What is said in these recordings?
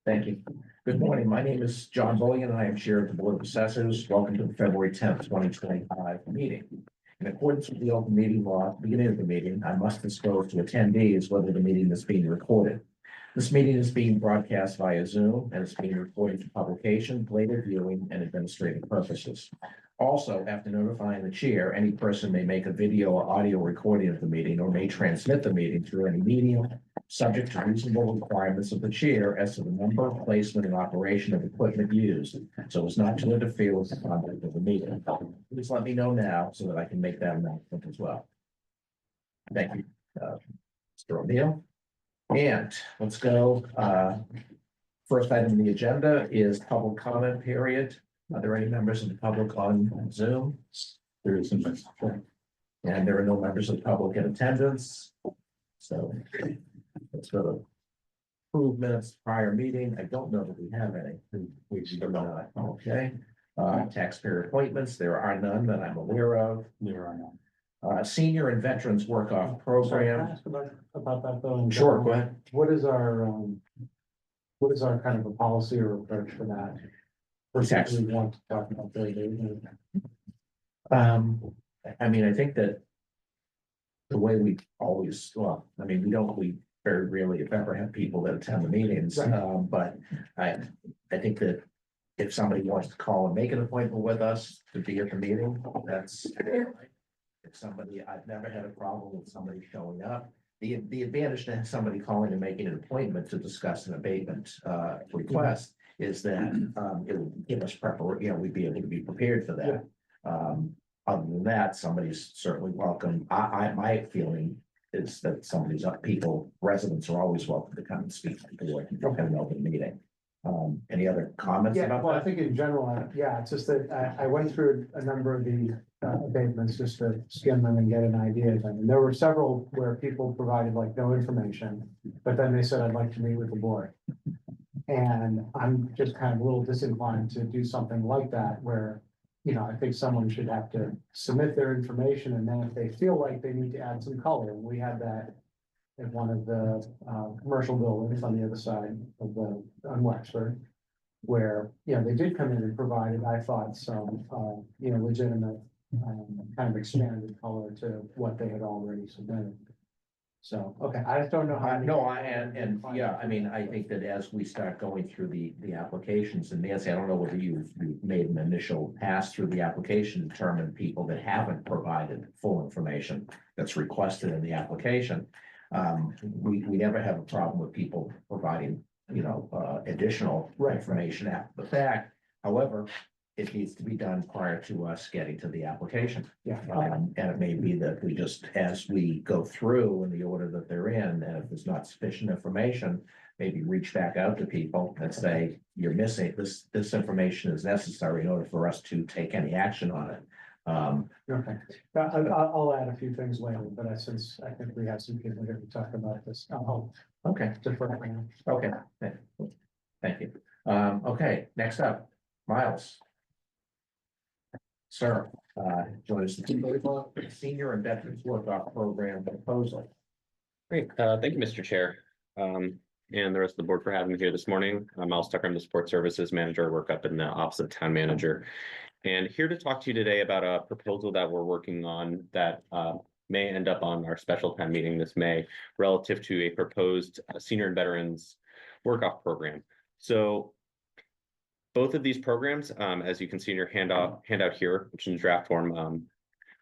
Thank you. Good morning. My name is John Bullion. I am Chair of the Board of Assessors. Welcome to the February 10th, 2025 meeting. In accordance with the open meeting law, at the beginning of the meeting, I must disclose to attendees whether the meeting is being recorded. This meeting is being broadcast via Zoom and is being recorded for publication, later viewing, and administrative purposes. Also, after notifying the chair, any person may make a video or audio recording of the meeting or may transmit the meeting through any medium, subject to reasonable requirements of the chair as to the number, placement, and operation of equipment used, so as not to interfere with the conduct of the meeting. Please let me know now so that I can make that announcement as well. Thank you, Mr. O'Neill. And let's go. First item on the agenda is public comment period. Are there any members of the public on Zoom? There is, and there are no members of the public in attendance. So let's go to approve minutes prior meeting. I don't know that we have any. We do not. Okay. Taxpayer appointments. There are none that I'm aware of. There are none. Senior and veterans work off program. Can I ask about that though? Sure, go ahead. What is our kind of a policy or approach for that? Tax. We want to talk about the. I mean, I think that the way we always, well, I mean, we very rarely, if ever, have people that attend the meetings. Right. But I think that if somebody wants to call and make an appointment with us to be at the meeting, that's. If somebody, I've never had a problem with somebody showing up. The advantage to somebody calling and making an appointment to discuss an abatement request is that it will give us preparation, we'd be able to be prepared for that. Other than that, somebody's certainly welcome. My feeling is that residents are always welcome to come and speak to the board and have an open meeting. Any other comments Yeah, about well, that? I think in general, yeah, it's just that I went through a number of the abatements just to skim them and get an idea of them. And there were several where people provided like no information, but then they said, I'd like to meet with the board. And I'm just kind of a little disinclined to do something like that where, I think someone should have to submit their information, and then if they feel like they need to add some color, we had that at one of the commercial buildings on the other side of on Wexford, where, they did come in and provided, I thought, some, legitimate kind of expanded color to what they had already submitted. So, okay, I just don't know how. Yeah, I mean, I think that as we start going through the applications, and Nancy, I don't know whether you've made an initial pass through the application, determine people that haven't provided full information that's requested in the application. We never have a problem with people providing, additional information after the fact. However, it needs to be done prior to us getting to the application. Yeah. And it may be that we just, as we go through in the order that they're in, and if there's not sufficient information, maybe reach back out to people and say, you're missing this information is necessary in order for us to take any action on it. Okay, I'll add a few things later, but since I think we have some people here to talk about this, I'll defer right now. Okay, thank you. Okay, next up, Miles. Sir, join us the Senior and Veterans Work Off Program proposal. Great, thank you, Mr. Chair. And the rest of the board for having me here this morning. I'm Miles Tucker, I'm the Support Services Manager, work up in the Office of Town Manager. And here to talk to you today about a proposal that we're working on that may end up on our special town meeting this May relative to a proposed Senior and Veterans Work Off Program. So both of these programs, as you can see in your handout here, which is in draft form,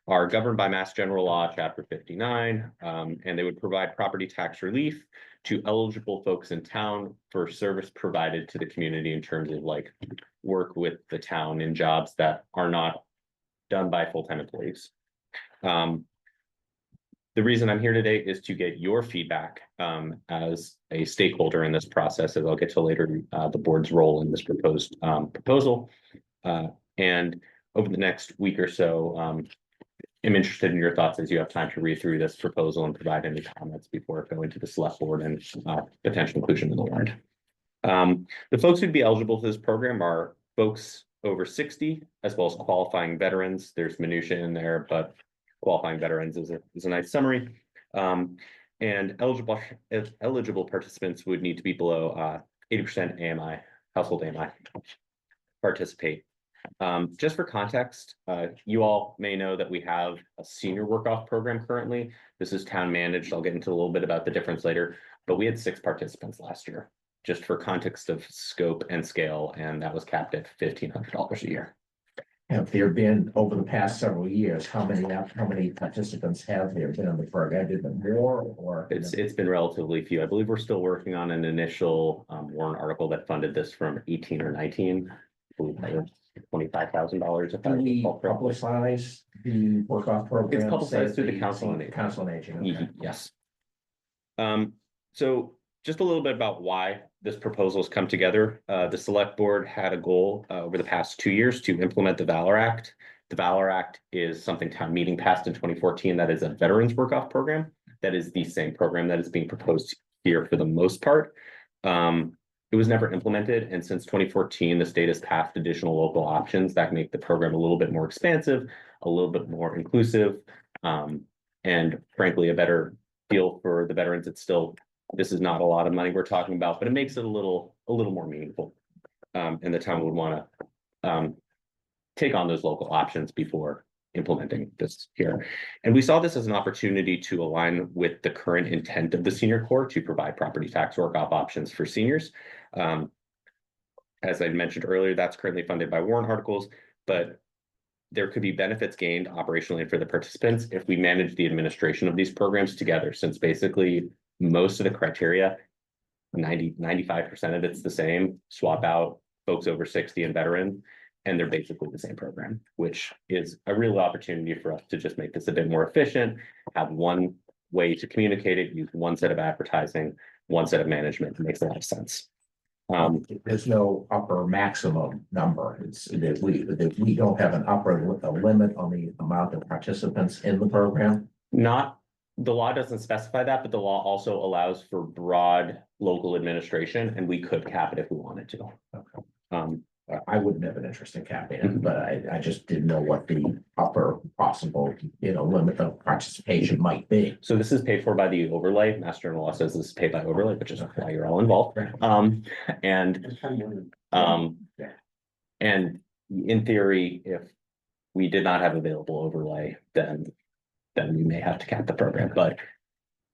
are governed by Mass General Law, Chapter 59, and they would provide property tax relief to eligible folks in town for service provided to the community in terms of like work with the town in jobs that are not done by full-time employees. The reason I'm here today is to get your feedback as a stakeholder in this process, as I'll get to later, the board's role in this proposed proposal. And over the next week or so, I'm interested in your thoughts as you have time to read through this proposal and provide any comments before going to the select board and potential inclusion in the warrant. The folks who'd be eligible for this program are folks over 60, as well as qualifying veterans. There's minutia in there, but qualifying veterans is a nice summary. And eligible participants would need to be below 80% AMI, household AMI, participate. Just for context, you all may know that we have a senior work-off program currently. This is town managed. I'll get into a little bit about the difference later, but we had 6 participants last year, just for context of scope and scale, and that was capped at $1,500 a year. Have there been, over the past several years, how many participants have there been in the program? Did there more or? It's been relatively few. I believe we're still working on an initial warrant article that funded this from 18 or 19. I believe that was $25,000. Do we publicize the work-off program? It's publicized through the Council Council on Aging. Okay. Yes. So just a little bit about why this proposal has come together. The select board had a goal over the past 2 years to implement the Valor Act. The Valor Act is something town meeting passed in 2014. That is a veterans work-off program. That is the same program that is being proposed here for the most part. It was never implemented, and since 2014, the state has passed additional local options that make the program a little bit more expansive, a little bit more inclusive, and frankly, a better deal for the veterans. It's still, this is not a lot of money we're talking about, but it makes it a little more meaningful. And the town would want to take on those local options before implementing this here. And we saw this as an opportunity to align with the current intent of the senior corps to provide property tax work-off options for seniors. As I mentioned earlier, that's currently funded by warrant articles, but there could be benefits gained operationally for the participants if we manage the administration of these programs together, since basically most of the criteria, 95% of it's the same, swap out folks over 60 and veteran, and they're basically the same program, which is a real opportunity for us to just make this a bit more efficient, have one way to communicate it, use one set of advertising, one set of management. It makes a lot of sense. There's no upper maximum number. It's that we don't have an upper limit on the amount of participants in the program. The law doesn't specify that, but the law also allows for broad local administration, and we could cap it if we wanted to. Okay. I wouldn't have an interest in capping it, but I just didn't know what the upper possible, limit of participation might be. So this is paid for by the overlay. Mass General Law says this is paid by overlay, which is why you're all involved. And in theory, if we did not have available overlay, then we may have to cap the program. But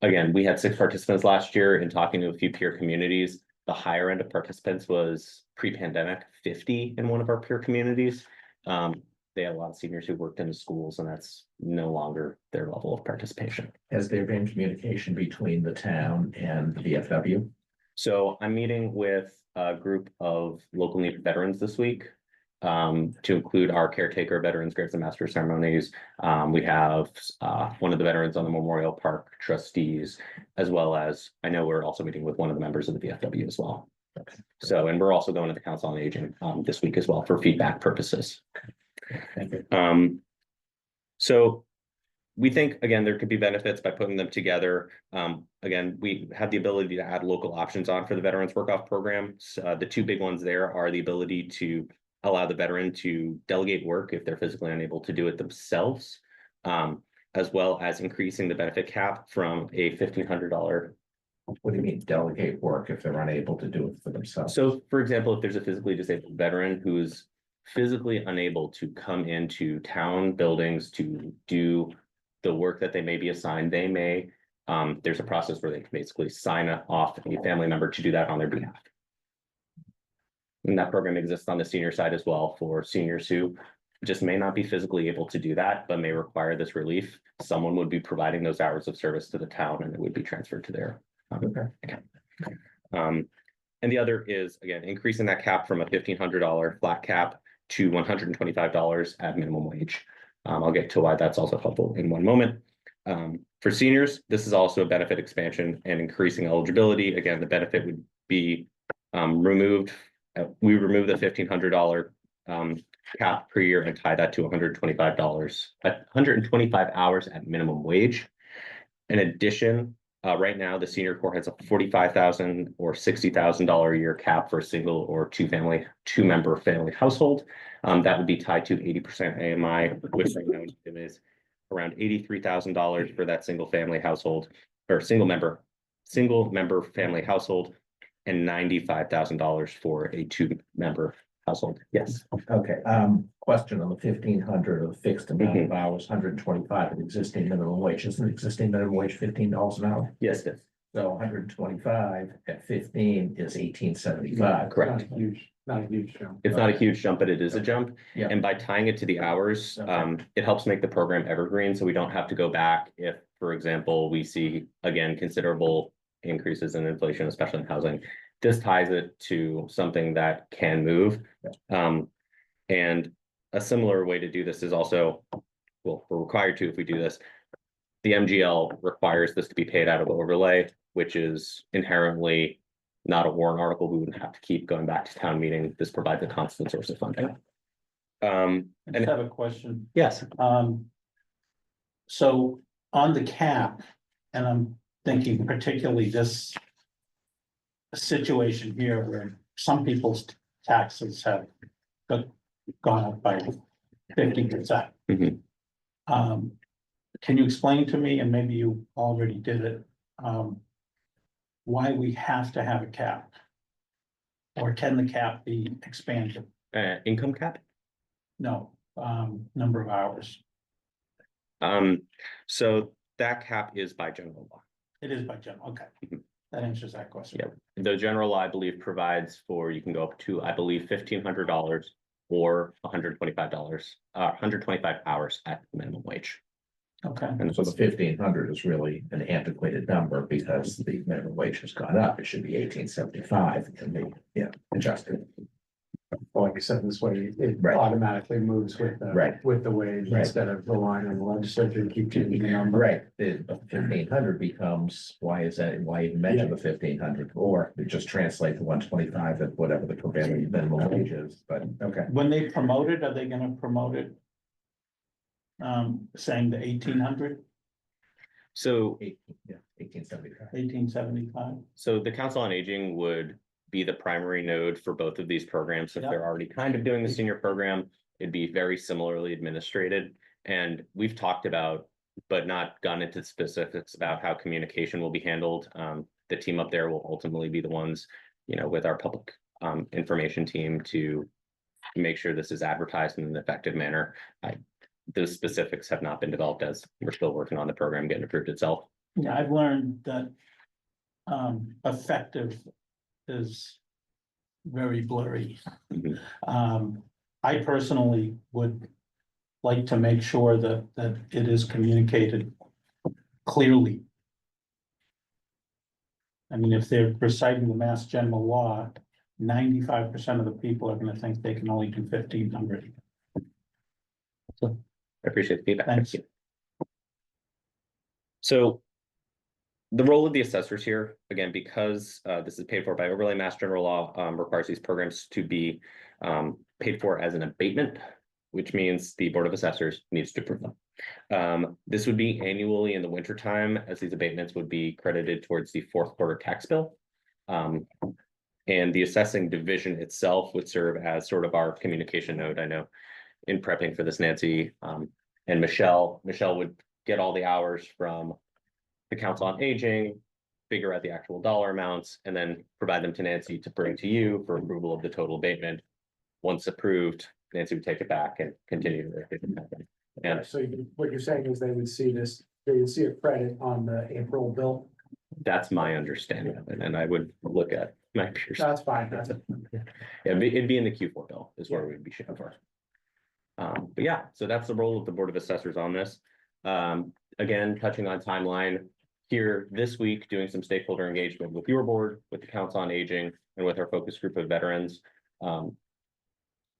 again, we had 6 participants last year. In talking to a few peer communities, the higher end of participants was pre-pandemic 50 in one of our peer communities. They had a lot of seniors who worked in the schools, and that's no longer their level of participation. Has there been communication between the town and the VFW? So I'm meeting with a group of local needed veterans this week, to include our caretaker, Veterans Graves and Master Ceremonies. We have one of the veterans on the Memorial Park trustees, as well as I know we're also meeting with one of the members of the VFW as well. Okay. So, and we're also going to the Council on Aging this week as well for feedback purposes. Thank you. So we think, again, there could be benefits by putting them together. Again, we have the ability to add local options on for the Veterans Work-Off Program. So, the 2 big ones there are the ability to allow the veteran to delegate work if they're physically unable to do it themselves, as well as increasing the benefit cap from a $1,500. What do you mean delegate work if they're unable to do it for themselves? So, for example, if there's a physically disabled veteran who's physically unable to come into town buildings to do the work that they may be assigned, they may, there's a process where they can basically sign off a family member to do that on their behalf. And that program exists on the senior side as well for seniors who just may not be physically able to do that, but may require this relief. Someone would be providing those hours of service to the town, and it would be transferred to their account. And the other is, again, increasing that cap from a $1,500 flat cap to $125 at minimum wage. I'll get to why that's also helpful in one moment. For seniors, this is also a benefit expansion and increasing eligibility. Again, the benefit would be removed. We remove the $1,500 cap per year and tie that to $125 hours at minimum wage. In addition, right now the senior corps has a $45,000 or $60,000 a year cap for a single or two-member family household. That would be tied to 80% AMI, which right now is around $83,000 for that single family household. or single member family household, and $95,000 for a 2-member household. Yes. Okay, question on the 1,500 of the fixed amount of hours, 125 of existing minimum wage, isn't existing minimum wage $15 an hour? Yes, yes. So 125 at 15 is 1875. Correct. Not a huge jump. It's not a huge jump, but it is a jump. Yeah. And by tying it to the hours, Okay. it helps make the program evergreen, so we don't have to go back if, for example, we see, again, considerable increases in inflation, especially in housing. This ties it to something that can move. And a similar way to do this is also, well, we're required to if we do this. The MGL requires this to be paid out of overlay, which is inherently not a warrant article. We wouldn't have to keep going back to town meeting. This provides a constant source of funding. I just And have a question. yes, So on the cap, and I'm thinking particularly this situation here where some people's taxes have gone up by 50%. Mhm. Can you explain to me, and maybe you already did it, why we have to have a cap? Or can the cap be expanded? income cap. No, number of hours. So that cap is by general law. It is by general, okay. Mhm. That answers that question. Yep. The general law, I believe, provides for, you can go up to, I believe, $1,500 or $125, 125 hours at minimum wage. Okay, And So the 1,500 is really an antiquated number because the minimum wage has gone up. It should be 1875 and be, adjusted. Well, like I said, this way it Right. automatically moves with Right. the wage Right. instead of relying on the legislature to keep changing the number. Right, the 1,500 becomes, why is that, why even mention the 1,500? Or it just translate to 125 at whatever the prevailing minimum wage is, but okay. when they promote it, are they gonna promote it? Saying the 1,800, So 1875. 1,875. So the Council on Aging would be the primary node for both of these programs. Since Yep. they're already kind of doing the senior program, it'd be very similarly administrated. And we've talked about, but not gone into specifics about how communication will be handled. The team up there will ultimately be the ones, with our public information team to make sure this is advertised in an effective manner. Those specifics have not been developed as we're still working on the program getting approved itself. Yeah, I've learned that effective is very blurry. Mhm. I personally would like to make sure that it is communicated clearly. I mean, if they're reciting the Mass General Law, 95% of the people are gonna think they can only do 1,500. I appreciate the feedback. Thanks. Thank you. So the role of the assessors here, again, because this is paid for by overlay, Mass General Law requires these programs to be paid for as an abatement, which means the Board of Assessors needs to approve them. This would be annually in the winter time, as these abatements would be credited towards the fourth quarter tax bill. And the assessing division itself would serve as sort of our communication node. I know in prepping for this, Nancy and Michelle would get all the hours from the Council on Aging, figure out the actual dollar amounts, and then provide them to Nancy to bring to you for approval of the total abatement. Once approved, Nancy would take it back and continue. And So what you're saying is they would see a credit on the April bill? that's my understanding of it, and I would look at my peers. That's fine. Yeah, it'd be in the Q4 bill is where we'd be shooting for. But yeah, so that's the role of the Board of Assessors on this. Again, touching on timeline here this week, doing some stakeholder engagement with your board, with the Council on Aging, and with our focus group of veterans.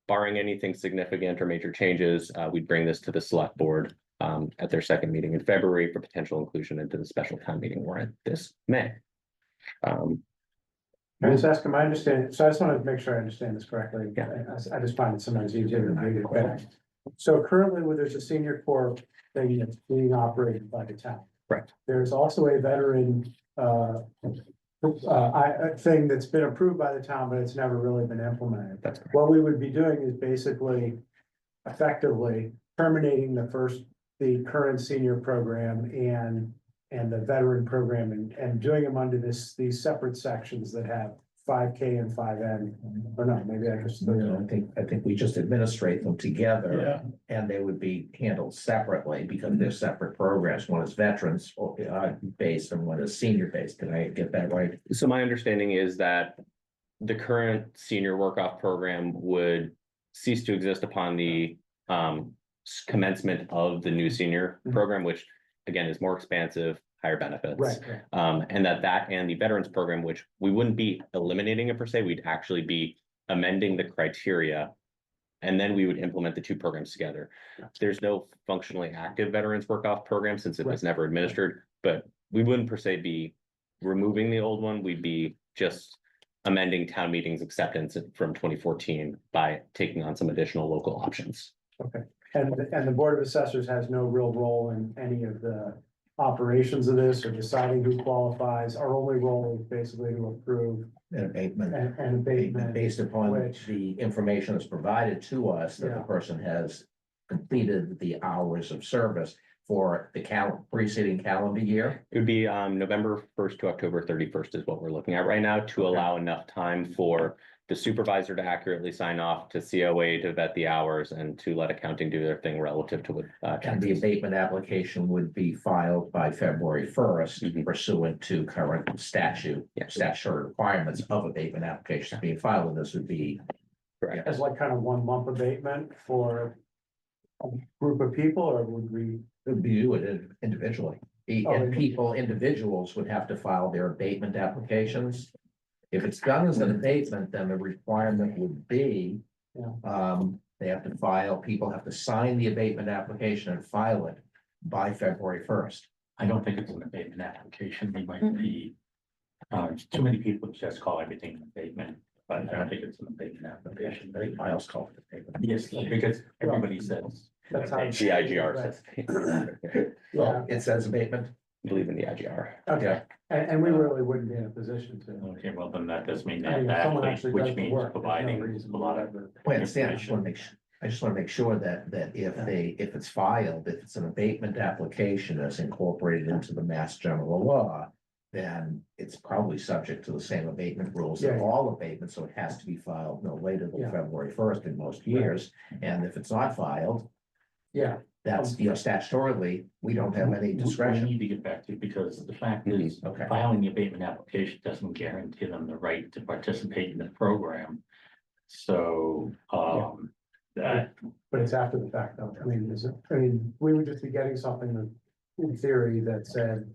Barring anything significant or major changes, we'd bring this to the select board at their second meeting in February for potential inclusion into the special town meeting warrant this May. Can I just ask, am I understanding? So I just want to make sure I understand this correctly. Yeah. I just find it sometimes easier to read it better. So currently, where there's a senior corps thing that's being operated by the town. Correct. There's also a veteran thing that's been approved by the town, but it's never really been implemented. That's correct. What we would be doing is basically effectively terminating the current senior program and and the veteran program and doing them under these separate sections that have 5K and 5N. Or no, maybe I just. No, I think we just administrate them together. And they would be handled separately because they're separate programs. One is veterans based and one is senior based. Can I get that right? So my understanding is that the current senior work-off program would cease to exist upon the commencement of the new senior Mhm. program, which again is more expansive, higher benefits. Right. And that and the veterans program, which we wouldn't be eliminating it per se, we'd actually be amending the criteria. And then we would implement the two programs together. There's no functionally active veterans work-off program since it was never administered, but we wouldn't per se be removing the old one. We'd be just amending town meetings acceptance from 2014 by taking on some additional local options. Okay, and the Board of Assessors has no real role in any of the operations of this or deciding who qualifies. Our only role is basically to approve An abatement. and abatement. Based upon which- the information that's provided to us that the Yeah. person has completed the hours of service for the preceding calendar year. It would be November 1st to October 31st is what we're looking at right now to allow enough time for the supervisor to accurately sign off, to COA to vet the hours, and to let accounting do their thing relative to what. And the abatement application would be filed by February 1st Mhm. pursuant to current statutory requirements of abatement applications being filed, and this would be. Correct. As like kind of 1 month abatement for a group of people, or would we? View it individually. Oh, And individuals would have to file their abatement applications. If it's done as an abatement, then the requirement would be. Yeah. They have to file, people have to sign the abatement application and file it by February 1st. I don't think it's an abatement application, they might be, too many people just call everything an abatement, but I don't think it's an abatement application. I think Miles called it abatement. Yes, because everybody says. That's how- The IGR Right. says. I Yeah, It says abatement. believe in the IGR. okay, and we really wouldn't be in a position to. Okay, well, then that does mean I mean, that if someone actually, actually which does the means work, there's no providing reason a lot of. whatever. I understand, I just want to make sure that if it's filed, if it's an abatement application that's incorporated into the Mass General Law. Then it's probably subject to the same abatement rules Yeah, of yeah. all abatements, so it has to be filed no later than Yeah. February 1st in most years. And if it's not filed, Yeah, that's, statutorily, we don't have any We discretion. need to get back to, because the fact is, Okay. filing the abatement application doesn't guarantee them the right to participate in the program. So, that, but it's after the fact, though. I mean, we would just be getting something that, in theory, that said.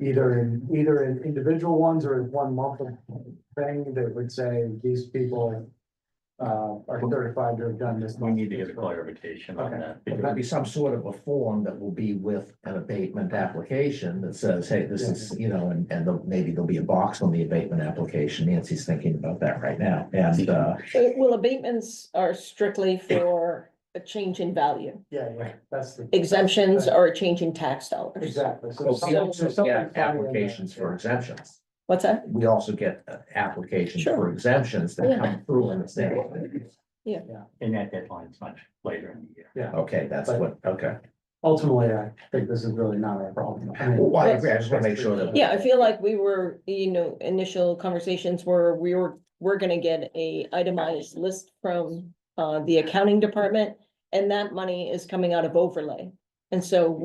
Either in individual ones or in 1 month thing that would say these people. Are certified to have done this. we need to get a clarification on Okay. that. There'll be because- some sort of a form that will be with an abatement application that says, hey, this is, and maybe there'll be a box on the abatement application. Nancy's thinking about that right now. And, Well, abatements are strictly for a change in value. Yeah, that's the. Exemptions are a change in tax dollars. Exactly. So well, there's we something- also there's something get funny in applications there. for exemptions. What's that? We also get applications for Sure. exemptions that Yeah. come through in the state. And that deadline's much later in the year. Yeah, Okay, that's what, okay. ultimately, I think this is really not our problem. I mean, Well, I agree. I just want to make sure that. Yeah, I feel like we were, initial conversations were, we're gonna get a itemized list from the accounting department. And that money is coming out of overlay. And so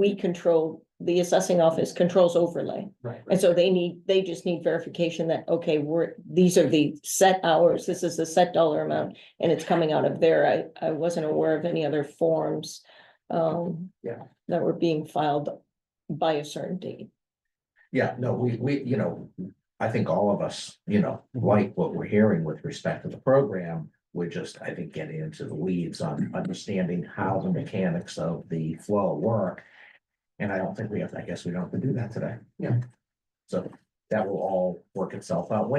the assessing office controls overlay. Right. And so they just need verification that, okay, these are the set hours, this is the set dollar amount, and it's coming out of there. I wasn't aware of any other forms. Yeah. That were being filed by a certain date. Yeah, no, we, I think all of us, like what we're hearing with respect to the program. We're just, I think, getting into the weeds on understanding how the mechanics of the flow work. And I don't think I guess we don't have to do that today. Yeah. So that will all work itself out.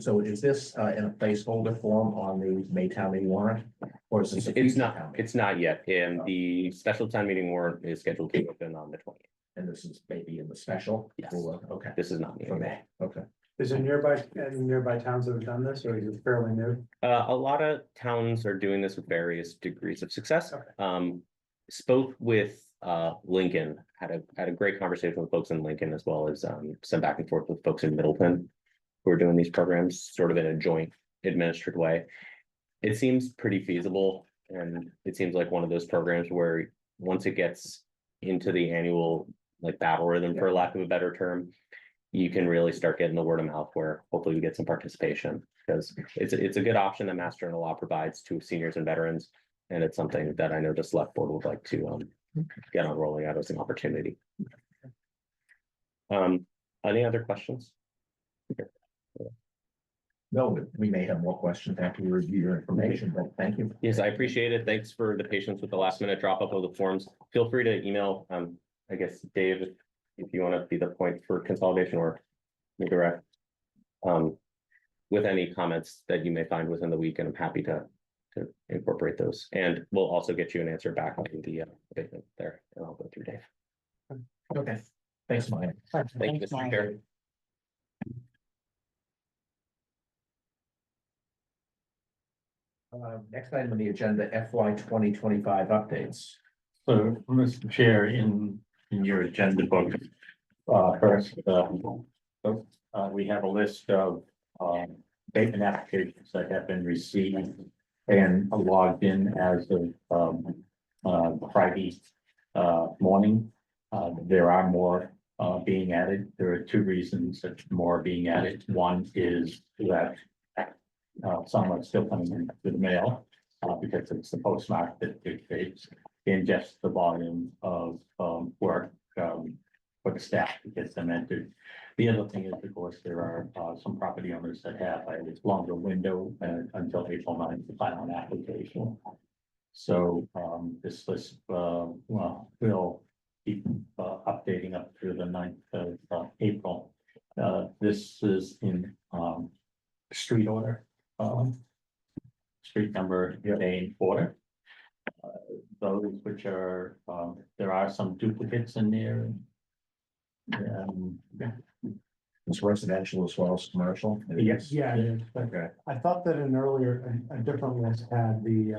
So is this in a placeholder form on the May town meeting warrant? Or is this? a It's future not, town meeting? it's not yet, and the special town meeting warrant is scheduled to open on the 20th. And this is maybe in the special? Yes. Okay, This is not. for May, okay. Is it any nearby towns that have done this, or is it fairly new? A lot of towns are doing this with various degrees of success. Okay. Spoke with Lincoln, had a great conversation with folks in Lincoln as well as some back and forth with folks in Middleton. Who are doing these programs sort of in a joint administered way. It seems pretty feasible, and it seems like one of those programs where once it gets into the annual like battle rhythm, for lack of a better term, you can really start getting the word of mouth where hopefully we get some participation, because it's a good option that Mass General Law provides to seniors and veterans. And it's something that I know the select board would like to get on rolling out as an opportunity. Any other questions? No, we may have more questions after we review your information, but thank you. Yes, I appreciate it. Thanks for the patience with the last minute drop off of the forms. Feel free to email, I guess, Dave, if you want to be the point for consolidation, or me direct. With any comments that you may find within the week, and I'm happy to incorporate those. And we'll also get you an answer back on the abatement there, and I'll go through Dave. Okay, thanks, Mike. Thank you, Thanks, Mr. Mike. Chair. Next item on the agenda, FY 2025 updates. So, Mr. Chair, in your agenda book, first, we have a list of abatement applications that have been received and logged in as of Friday morning. There are more being added. There are two reasons that more are being added. One is that some are still coming in with mail, because it's the postmark that dictates, and just the volume of work for the staff to get them entered. The other thing is, of course, there are some property owners that have a longer window until April 9th to file an application. So this list, we'll keep updating up through the 9th of April. This is in street order. Street number, name, order. Those which are, there are some duplicates in there. It's residential as well as commercial. Yes. Yeah, it is. Okay. I thought that an earlier, a different list had the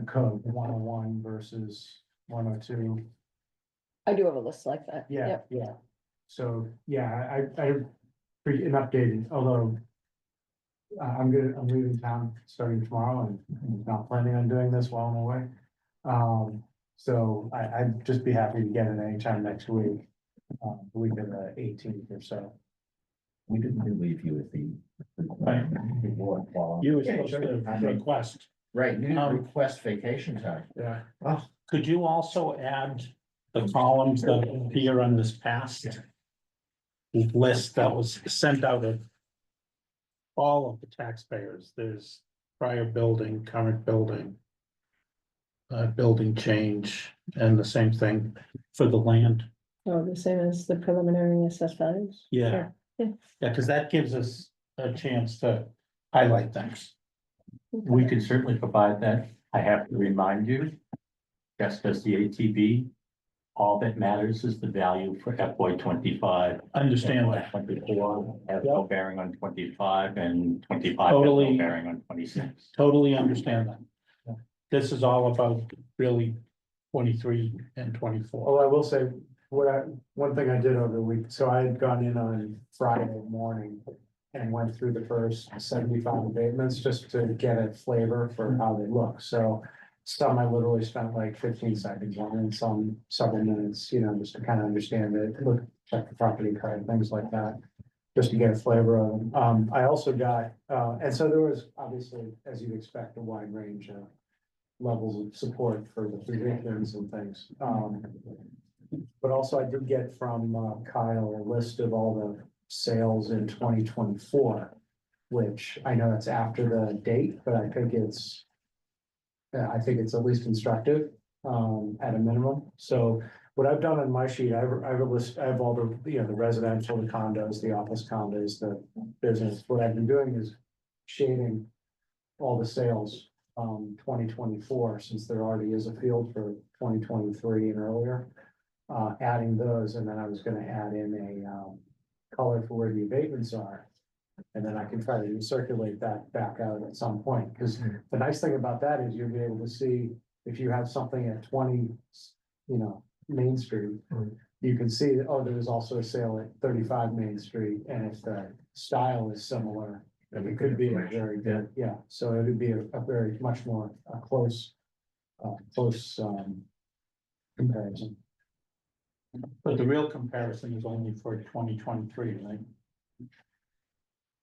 code, 101 versus 102. I do have a list like that. Yeah, Yep. yeah. So, yeah, I an updated, although I'm leaving town starting tomorrow, and I'm not planning on doing this while I'm away. So I'd just be happy to get it anytime next week, the week of the 18th or so. We didn't leave you with the. board while- You were Yeah, supposed to sure. request. Right, you didn't request vacation time. Yeah. Oh, Could you also add the columns that appear on this past list that was sent out of all of the taxpayers? There's prior building, current building, building change, and the same thing for the land. Oh, the same as the preliminary assessed values. Yeah. Sure. Yeah. Yeah, because that gives us a chance to highlight things. We can certainly provide that. I have to remind you, just as the ATV, all that matters is the value for FY 25. Understand that. 24 has no bearing on 25, and 25 has Totally. no bearing on 26. Totally understand that. This is all about really 23 and 24. Oh, I will say, one thing I did over the week, so I had gone in on Friday morning and went through the first 75 abatements just to get a flavor for how they look. So some I literally spent like 15 seconds on, and some several minutes, just to kind of understand it, look, check the property card, things like that, just to get a flavor of them. I also got, and so there was obviously, as you'd expect, a wide range of levels of support for the positions and things. But also I did get from Kyle a list of all the sales in 2024, which I know it's after the date, but I think it's at least instructive at a minimum. So what I've done on my sheet, I have a list, I have all the, the residential, the condos, the office condos, the business. What I've been doing is shading all the sales 2024, since there already is a field for 2023 and earlier. Adding those, and then I was gonna add in a color for where the abatements are. And then I can try to recirculate that back out at some point, because the nice thing about that is you'll be able to see if you have something at 20, Main Street. You can see, oh, there was also a sale at 35 Main Street, and if the style is similar, it could be a very good, yeah, so it would be a very much more close comparison. But the real comparison is only for 2023, right?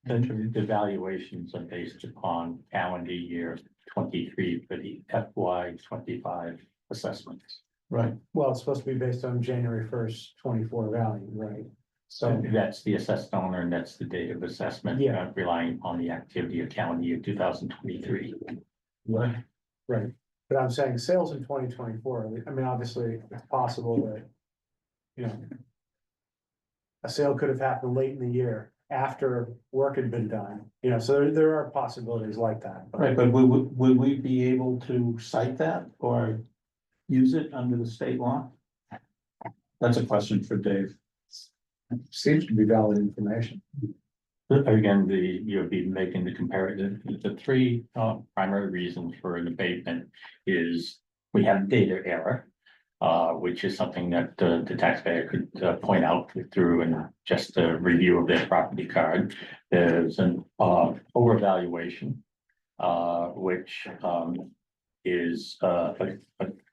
The valuations are based upon calendar year 23 for the FY 25 assessments. Right. Well, it's supposed to be based on January 1st, 24 value, right? So, That's the assessed owner and that's the date of assessment. Yeah. Relying upon the activity of calendar year 2023. right, but I'm saying sales in 2024, I mean, obviously, it's possible that, a sale could have happened late in the year after work had been done, so there are possibilities like that. Right, but would we be able to cite that or use it under the state law? That's a question for Dave. Seems to be valid information. Again, you'll be making the comparative, the three primary reasons for an abatement is we have data error. Which is something that the taxpayer could point out through and just a review of their property card. There's an overvaluation, which is a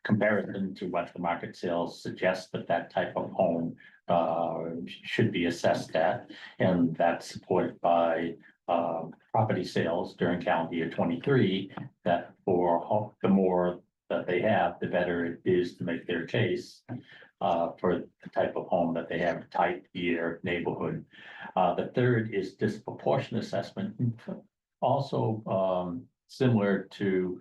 comparison to what the market sales suggest that that type of home should be assessed at, and that's supported by property sales during calendar year 23. That for the more that they have, the better it is to make their case for the type of home that they have, type, year, neighborhood. The third is disproportionate assessment, also similar to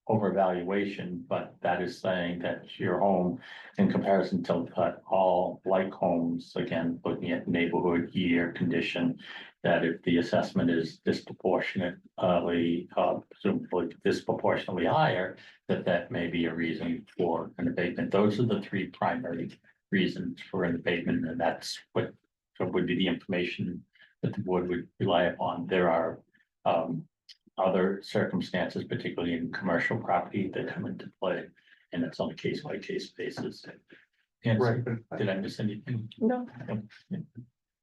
overvaluation, but that is saying that your home in comparison to all like homes, again, looking at neighborhood, year, condition, that if the assessment is disproportionately, presumably disproportionately higher, that may be a reason for an abatement. Those are the three primary reasons for an abatement, and that's what would be the information that the board would rely upon. There are other circumstances, particularly in commercial property, that come into play, and it's on a case-by-case basis. And Right, did I miss anything? No.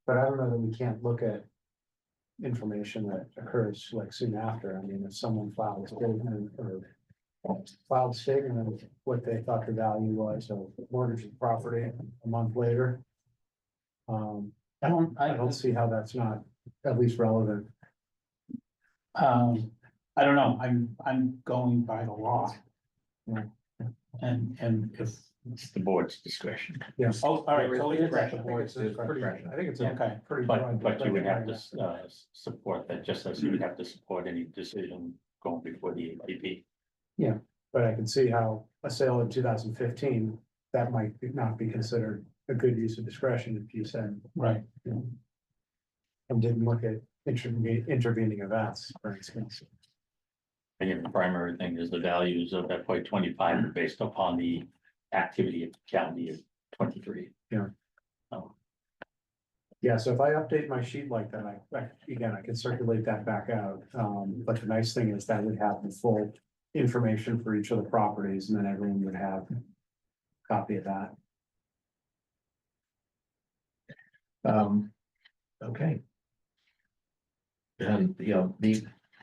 but I don't know that we can't look at information that occurs like soon after. I mean, if someone filed a statement or filed a statement of what they thought the value was of mortgage property a month later. I don't see how that's not at least relevant. I don't know, I'm going by the law. Yeah. And if, It's the board's discretion, Yes. oh, all right, so it is, Correct. I think it's a pretty, I think it's a okay, pretty. but broad you would have discretion. to support that, just as you would have to support any decision going before the APP. But I can see how a sale in 2015, that might not be considered a good use of discretion if you said, right, and didn't look at intervening events, for instance. Again, the primary thing is the values of FY 25 are based upon the activity of calendar year 23. Yeah. Yeah, so if I update my sheet like that, I can circulate that back out. But the nice thing is that would have the full information for each of the properties, and then everyone would have a copy of that. Okay. And, the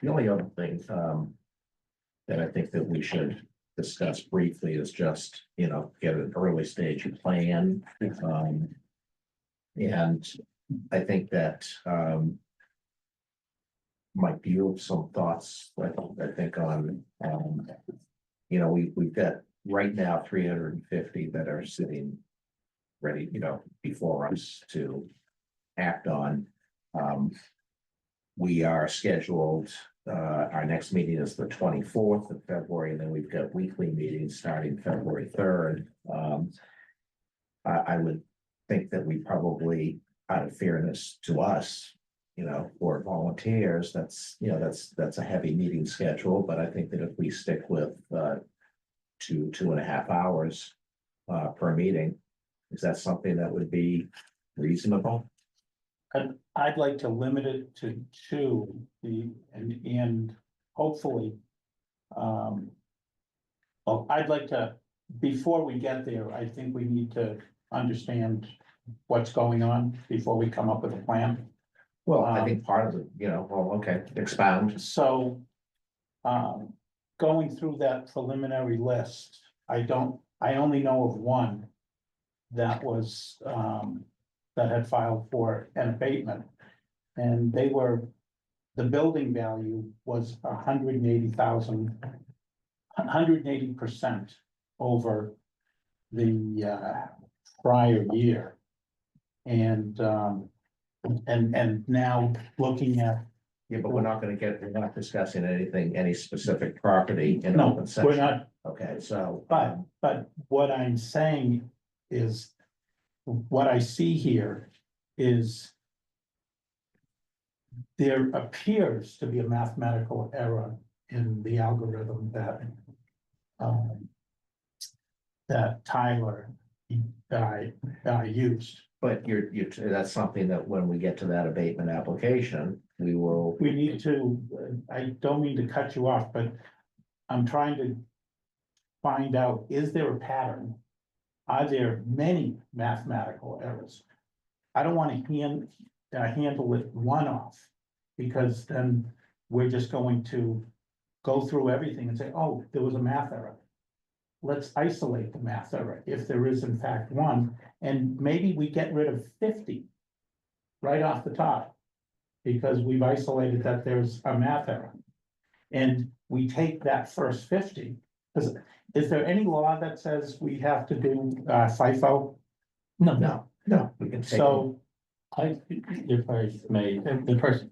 only other thing, that I think that we should discuss briefly is just, get an early stage plan. And I think that, Mike, you have some thoughts, I think on, we've got right now 350 that are sitting ready, before us to act on. We are scheduled, our next meeting is the 24th of February, and then we've got weekly meetings starting February 3rd. I would think that we probably, out of fairness to us, for volunteers, that's a heavy meeting schedule, but I think that if we stick with 2.5 hours per meeting, is that something that would be reasonable? I'd like to limit it to two, and hopefully. Well, I'd like to before we get there, I think we need to understand what's going on before we come up with a plan. Well, I think part of it, well, okay, expound. So, going through that preliminary list, I only know of one that was, that had filed for an abatement. And the building value was 180% over the, prior year. And now looking at, Yeah, but we're not discussing anything, any specific property in no, open we're session. not, Okay, so. but what I'm saying is, what I see here is there appears to be a mathematical error in the algorithm um, that Tyler used. But that's something that when we get to that abatement application, we will. We need to, I don't mean to cut you off, but I'm trying to find out, is there a pattern? Are there many mathematical errors? I don't want to handle it one-off, because then we're just going to go through everything and say, oh, there was a math error. Let's isolate the math error, if there is in fact one, and maybe we get rid of 50 right off the top, because we've isolated that there's a math error. And we take that first 50, because is there any law that says we have to do FIFO? No, we can take. So, If I may, the person.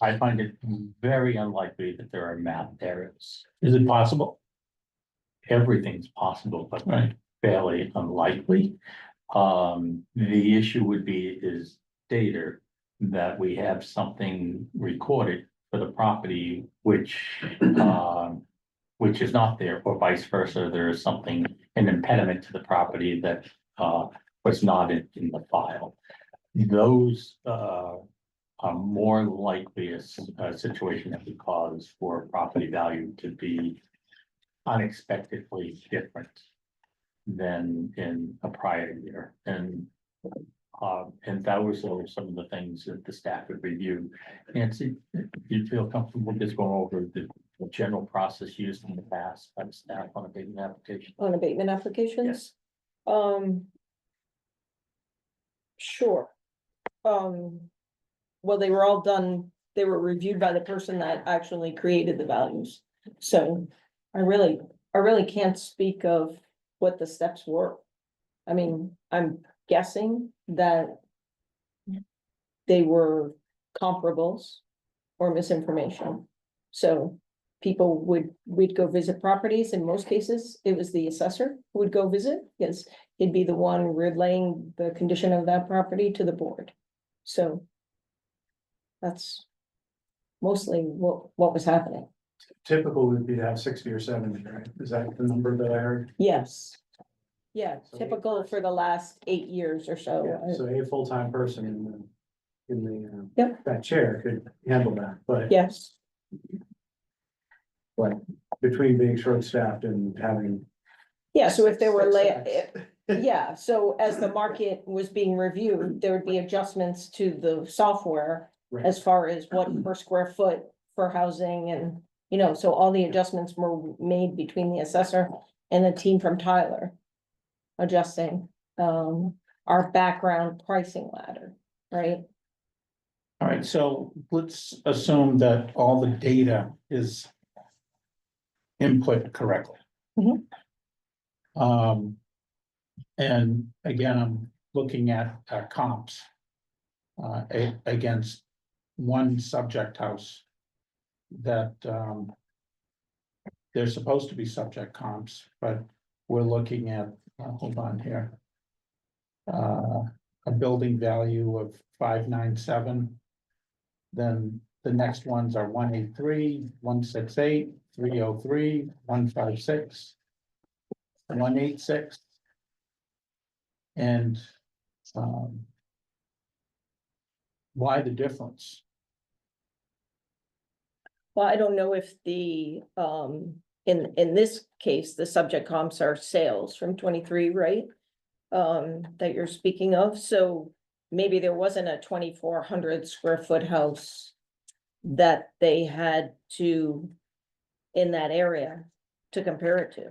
I find it very unlikely that there are math errors. is it possible? Everything's possible, but Right. fairly unlikely. The issue would be is data that we have something recorded for the property which is not there, or vice versa. There is something, an impediment to the property that was not in the file. Those are more likely a situation that would cause for property value to be unexpectedly different than in a prior year. And those are some of the things that the staff would review. Nancy, you feel comfortable just going over the general process used in the past by the staff on a big application? On abatement applications? Sure. Well, they were all done, they were reviewed by the person that actually created the values. So I really can't speak of what the steps were. I mean, I'm guessing that they were comparables or misinformation. So we'd go visit properties. In most cases, it was the assessor who would go visit, because he'd be the one relaying the condition of that property to the board. So that's mostly what was happening. Typical would be to have 60 or 70, right? Is that the number that I heard? Yes. Yeah, So typical for the last 8 years or so. Yeah, so a full-time person in the Yep. that chair could handle that, but Yes, between being short-staffed and having. yeah, so if there were six yeah, so as the market was being reviewed, there would be adjustments to the software Right. as far as what per square foot for housing and, so all the adjustments were made between the assessor and the team from Tyler. Adjusting, our background pricing ladder, right? All right, so let's assume that all the data is input correctly. Mhm. And again, I'm looking at comps against one subject house that they're supposed to be subject comps, but we're looking at, hold on here. A building value of 597. Then the next ones are 183, 168, 303, 156, 186. And why the difference? Well, I don't know if the in this case, the subject comps are sales from 23, right? That you're speaking of, so maybe there wasn't a 2,400 square foot house that they had to, in that area, to compare it to.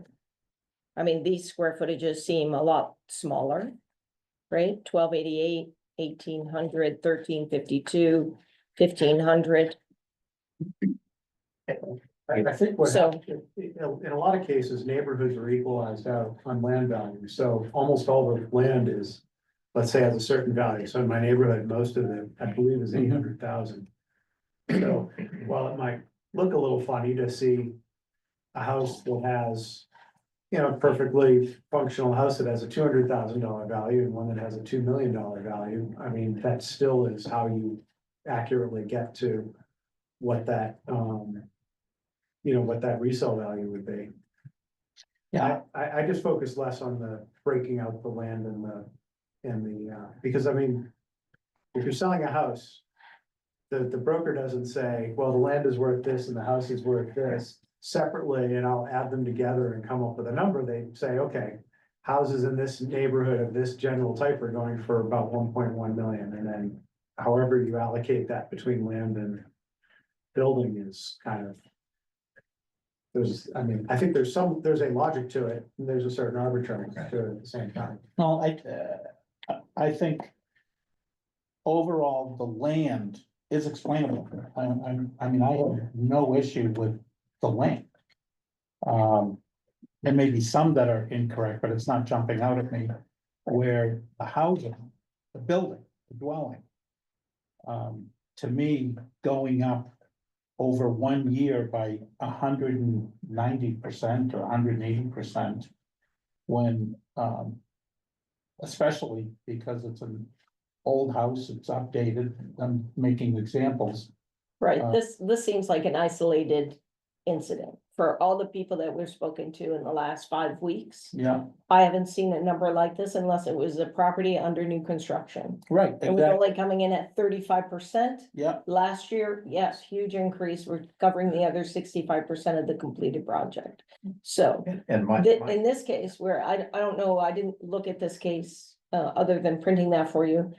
I mean, these square footages seem a lot smaller, right? 1288, 1800, 1352, 1500. I think what So- happened, in a lot of cases, neighborhoods are equalized out on land value, so almost all the land is, let's say, has a certain value, so in my neighborhood, most of it, I believe, is 800,000. So, while it might look a little funny to see a house that has, you know, perfectly functional house that has a $200,000 value and one that has a $2 million value, I mean, that still is how you accurately get to what that, you know, what that resale value would be. Yeah. I just focus less on the breaking out the land because I mean, if you're selling a house, the broker doesn't say, well, the land is worth this and the house is worth this separately, and I'll add them together and come up with a number. They say, okay, houses in this neighborhood of this general type are going for about 1.1 million, and then however you allocate that between land and building is kind of. I mean, I think there's a logic to it, and there's a certain arbitrary to it at the same time. No, I think overall, the land is explainable. I mean, I have no issue with the land. There may be some that are incorrect, but it's not jumping out at me, where the housing, the building, the dwelling. To me, going up over 1 year by 190% or 180%. When, especially because it's an old house, it's updated, I'm making examples. Right, Uh, this seems like an isolated incident for all the people that we've spoken to in the last 5 weeks. Yeah, I haven't seen a number like this unless it was a property under new construction. right, And we're exactly, only coming in at 35%. yeah, Last year, yes, huge increase. We're covering the other 65% of the completed project. So And my, in this case, where I don't know, I didn't look at this case, other than printing that for you.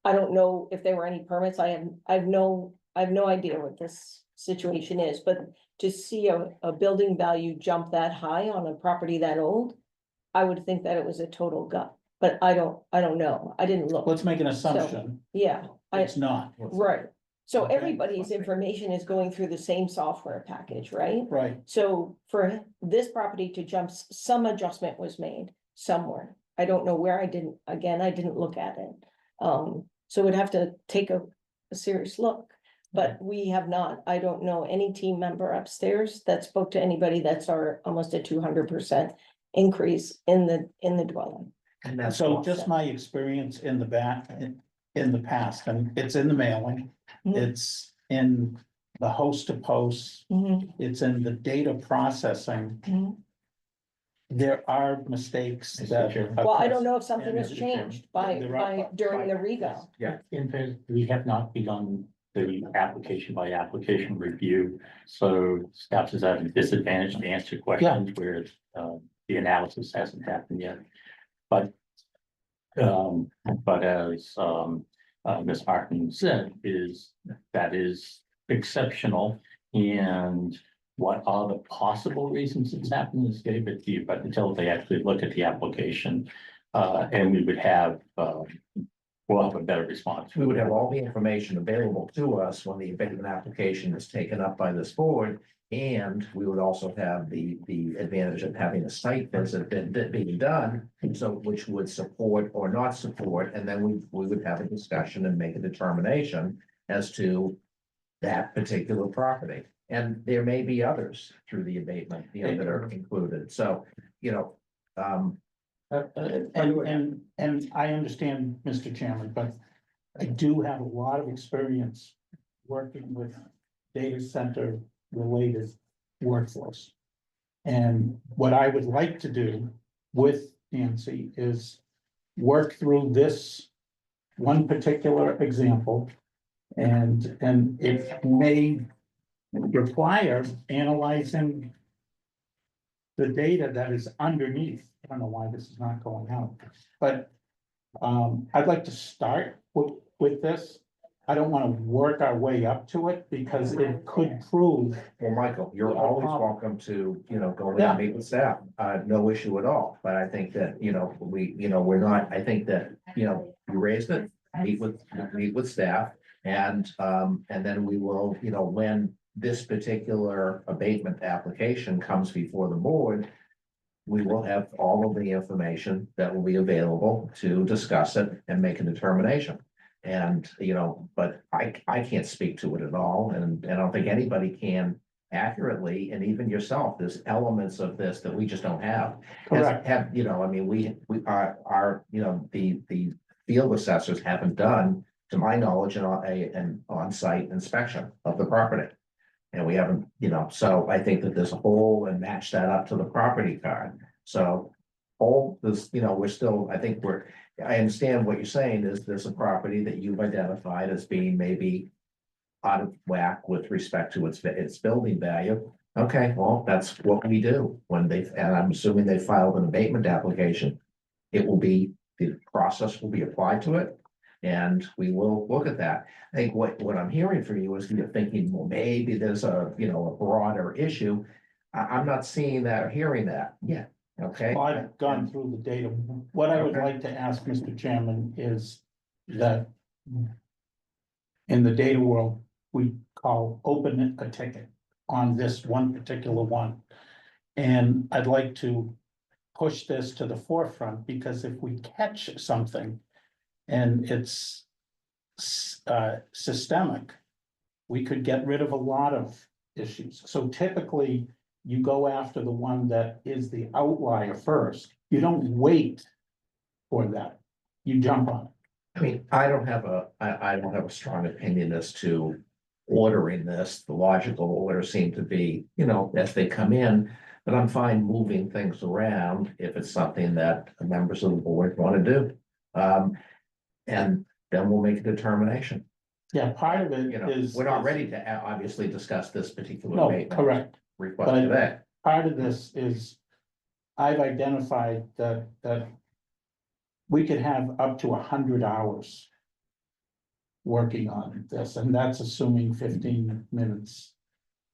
I don't know if there were any permits. I have no idea what this situation is, but to see a building value jump that high on a property that old, I would think that it was a total gut, but I don't know. I didn't look. let's make an assumption, Yeah, it's not, right. So Okay. everybody's information is going through the same software package, right? right, So for this property to jump, some adjustment was made somewhere. I don't know where. I didn't look at it. So we'd have to take a serious look. But we have not, I don't know any team member upstairs that spoke to anybody that's almost a 200% increase in the dwelling. and that's so all. just my experience in the in the past, and it's in the mailing, Mhm. it's in the host to post, Mhm, it's in the data processing. mhm. There are mistakes Mr. that. Chairman. Well, I occur. don't know if something And has Mr. Chairman, changed by during the reval. In fact, we have not begun the application by application review, so staff is at a disadvantage to answer questions where the analysis hasn't happened yet. But as Ms. Martin said, that is exceptional. And what are the possible reasons it's happened is gave it to you, but until they actually look at the application, and we would have we'll have a better response. We would have all the information available to us when the abatement application is taken up by this board. And we would also have the advantage of having a site visit being done, so which would support or not support, and then we would have a discussion and make a determination as to that particular property. And there may be others through the abatement, that are included. So, And I understand, Mr. Chairman, but I do have a lot of experience working with data center related workforce. And what I would like to do with Nancy is work through this one particular example. And it may require analyzing the data that is underneath. I don't know why this is not going out, but I'd like to start with this. I don't want to work our way up to it because it could prove. Well, Michael, you're always welcome to, go in Yeah. and meet with staff, no issue at all, but I think that, we're not, I think that, you raised it, meet with staff. And then we will, when this particular abatement application comes before the board, we will have all of the information that will be available to discuss it and make a determination. And, but I can't speak to it at all, and I don't think anybody can accurately, and even yourself, there's elements of this that we just don't have. Correct. I mean, we are, the field assessors haven't done, to my knowledge, an on-site inspection of the property. And we haven't, so I think that there's a hole, and match that up to the property card. So all this, we're still, I understand what you're saying is there's a property that you've identified as being maybe out of whack with respect to its building value. Okay, well, that's what we do when and I'm assuming they filed an abatement application. The process will be applied to it. And we will look at that. I think what I'm hearing from you is you're thinking, well, maybe there's a broader issue. I'm not seeing that or hearing that yet. Okay. Well, I've gone through the data. What I would Okay. like to ask Mr. Chairman is that in the data world, we call open a ticket on this one particular one. And I'd like to push this to the forefront, because if we catch something and it's systemic, we could get rid of a lot of issues. So typically, you go after the one that is the outlier first. You don't wait for that. You jump on it. I mean, I don't have a strong opinion as to ordering this. The logical order seemed to be, as they come in, but I'm fine moving things around if it's something that the members of the board want to do. And then we'll make a determination. Yeah, part of it is. We're not ready to obviously discuss this particular No, abatement correct. request But today. part of this is, I've identified that we could have up to 100 hours working on this, and that's assuming 15 minutes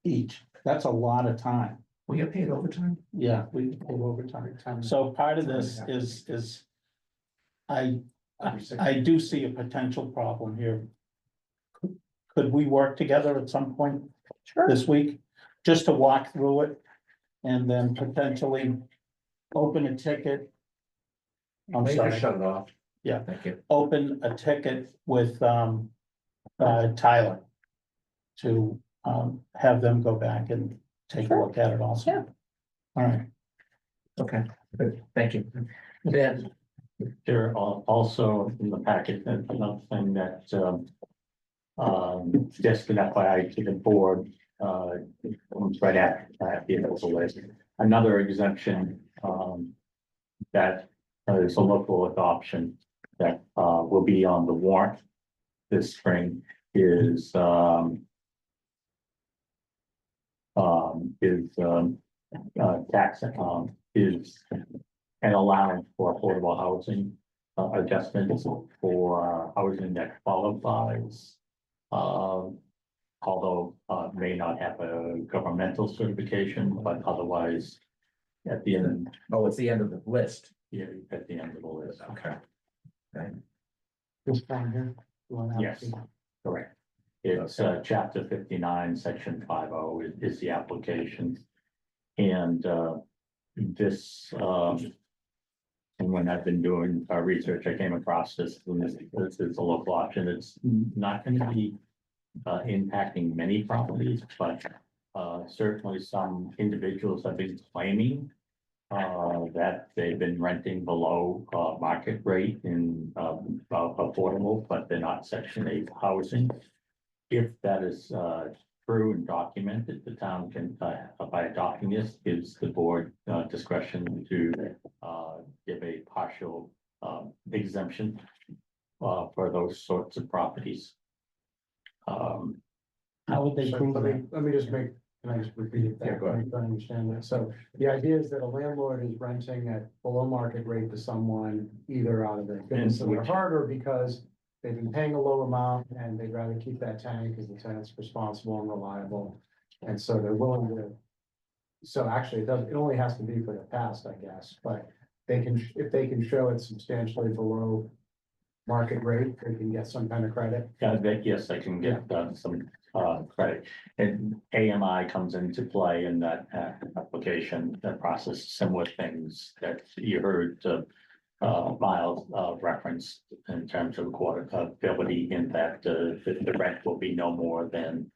each. That's a lot of time. We get paid overtime? Yeah, we can pay overtime. So part of this is I do see a potential problem here. Could we work together at some point this week, just to walk through it? And then potentially open a ticket. I'm Maybe sorry, shut it off. Yeah. Thank you. open a ticket with Tyler. To have them go back and take a look at it also. Yeah. All right, Okay, good, thank you. Then, There are also in the packet, another thing that, just an FYI to the board, comes right after the overlay. Another exemption, that is a local adoption that, will be on the warrant this spring is, tax, is an allowance for affordable housing adjustments for housing that qualifies. Although may not have a governmental certification, but otherwise at the end, it's the end of the list. yeah, at the end of the list. Okay. This one here. You wanna have- Yes, correct. It's chapter 59, section 50 is the application. And this, and when I've been doing research, I came across this, and this is a local option. It's not going to be impacting many properties, but certainly some individuals have been claiming that they've been renting below market rate in affordable, but they're not Section 8 housing. If that is true and documented, the town can, by adopting this, gives the board discretion to give a partial exemption for those sorts of properties. how would they So prove that? let me just make can I just repeat it? Yeah, go ahead. I don't understand that. So the idea is that a landlord is renting at below market rate to someone either out of the goodness of their heart or because they've been paying a low amount and they'd rather keep that tenant because the tenant's responsible and reliable. And so they're willing to. So actually, it only has to be for the past, I guess, but they can, if they can show it's substantially below market rate, they can get some kind of credit. Yes, I can get some credit. And AMI comes into play in that application, that process, similar things that you heard Miles referenced in terms of affordability in that the rent will be no more than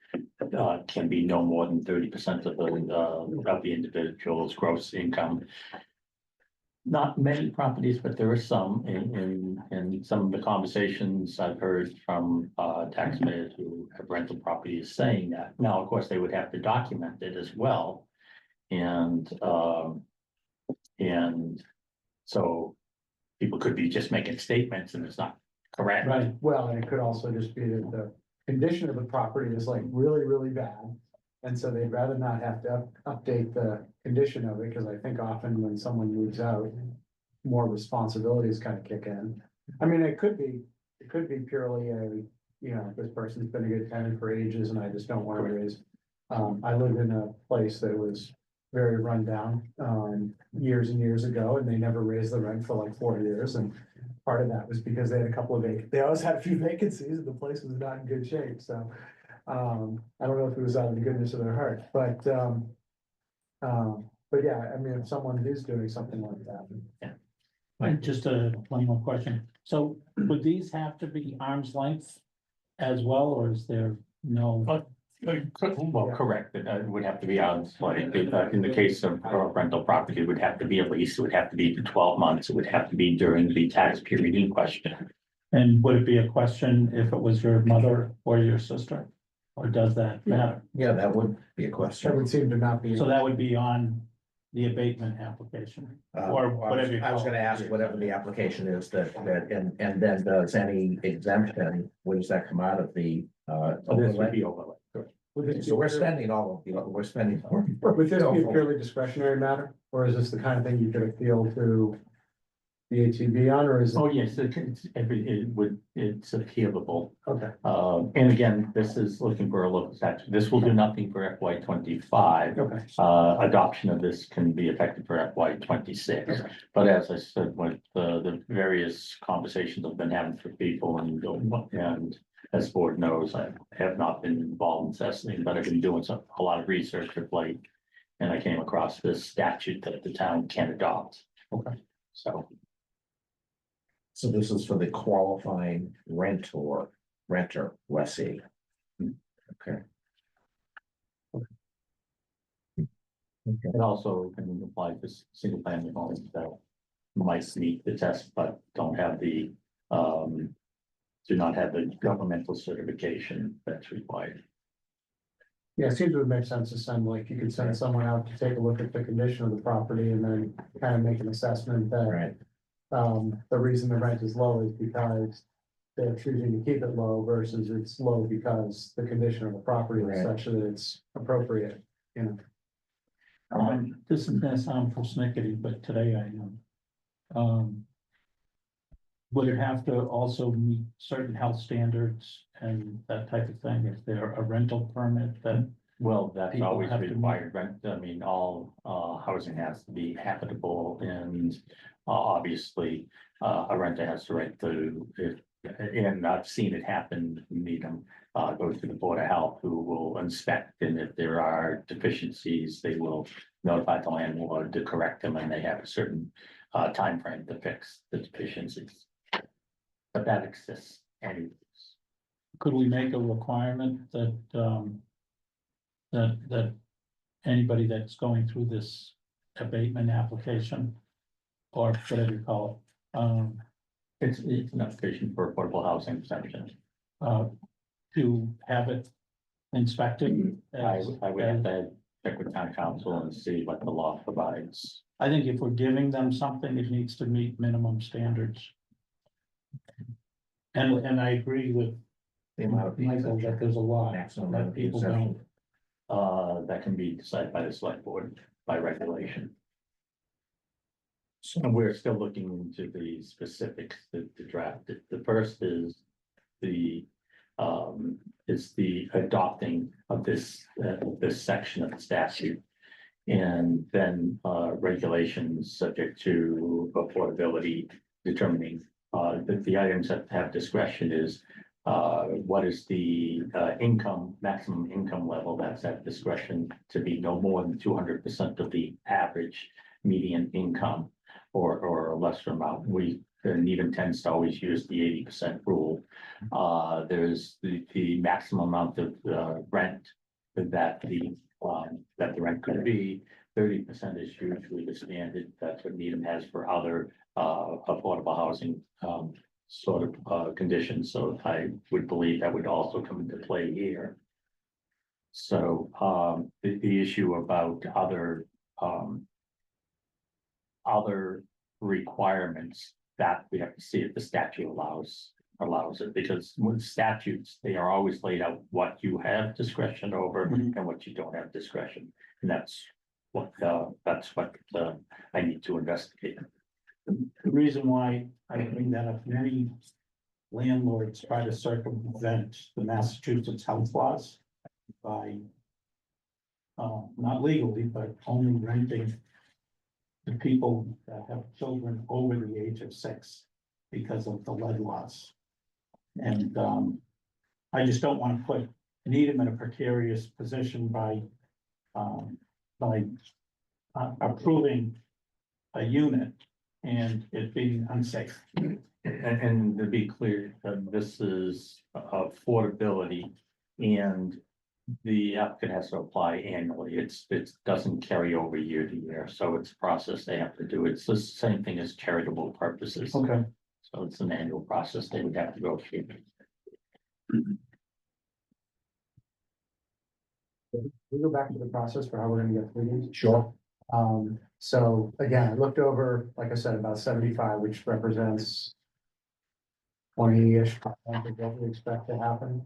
can be no more than 30% of the individual's gross income. Not many properties, but there are some in some of the conversations I've heard from taxpayers who have rental properties saying that. Now, of course, they would have to document it as well. And so people could be just making statements and it's not correct. Right, well, and it could also just be that the condition of the property is like really, really bad. And so they'd rather not have to update the condition of it, because I think often when someone moves out, more responsibilities kind of kick in. I mean, it could be purely this person's been a good tenant for ages and I just don't want to raise. I lived in a place that was very rundown, years and years ago, and they never raised the rent for like 4 years, and part of that was because they had a couple of they always had a few vacancies, and the place was not in good shape, so. I don't know if it was out of the goodness of their heart, but yeah, I mean, if someone is doing something like that. And just one more question. So would these have to be arm's length as well, or is there no? Well, correct, it would have to be on, like, in the case of rental property, it would have to be a lease, it would have to be for 12 months, it would have to be during the tax period in question. And would it be a question if it was your mother or your sister? Or does that matter? Yeah, that would be a That question. would seem to not be. So that would be on the abatement application, or whatever you I was call gonna it. ask whatever the application is and then does any exemption, where does that come out of the So this would overlay? be overlay. Would this So we're be- spending all of, we're spending. Would this be a purely discretionary matter, or is this the kind of thing you could appeal to the ATV on, or is it? Oh, yes, it's appealable. Okay, And again, this is looking for a local statute. This will do nothing for FY 25. okay, Adoption of this can be effective for FY 26. Okay. But as I said, with the various conversations I've been having with people and as the board knows, I have not been involved in assessing, but I've been doing a lot of research of late. And I came across this statute that the town can adopt. Okay. So this is for the qualifying renter lessee. Okay. It also can apply to single family homes that might meet the test, but don't have do not have the governmental certification that's required. yeah, it seems to make sense to send, like, you could send someone out to take a look at the condition of the property and then kind of make an assessment that. Right. The reason the rent is low is because they're choosing to keep it low versus it's low because the condition of the property is Right. such that it's appropriate, you know. This is gonna sound persnickety, but today I am. Would it have to also meet certain health standards and that type of thing, if they're a rental permit that? Well, that's People always have to- required rent. I mean, all housing has to be habitable and obviously a renter has to rent to it. And I've seen it happen, you need them go to the Board of Health who will inspect, and if there are deficiencies, they will notify the landlord to correct them, and they have a certain timeframe to fix the deficiencies. But that exists anyways. Could we make a requirement that, that anybody that's going through this abatement application? Or whatever you call it, It's an application for affordable housing exemption. to have it inspected? I as- would have to check with town council and see what the law provides. I think if we're giving them something, it needs to meet minimum standards. And I agree with The amount of Michael that there's a lot maximum that people don't that can be decided by the select board by regulation. And we're still looking into the specifics, the draft. The first is the adopting of this section of the statute. And then, regulations subject to affordability, determining, the items that have discretion is, what is the, maximum income level that's at discretion to be no more than 200% of the average median income or a lesser amount. And even tends to always use the 80% rule. There's the maximum amount of, rent that the rent could be. 30% is usually the standard. That's what Needham has for other, affordable housing, sort of, conditions. So I would believe that would also come into play here. So, the issue about other requirements that we have to see if the statute allows it, because with statutes, they are always laid out what you have discretion over and what you don't have discretion. And that's what I need to investigate. The reason why I bring that up, many landlords try to circumvent the Massachusetts health laws by not legally, but only renting to people that have children over the age of 6 because of the lead laws. And I just don't want to put Needham in a precarious position by approving a unit and it being unsafe. And to be clear, this is affordability, and the applicant has to apply annually. It doesn't carry over year to year, so it's a process they have to do. It's the same thing as charitable purposes. Okay. So it's an annual process they would have to go through. We go back to the process for how we're gonna get through these. Sure. So again, I looked over, like I said, about 75, which represents 20-ish of what we expect to happen.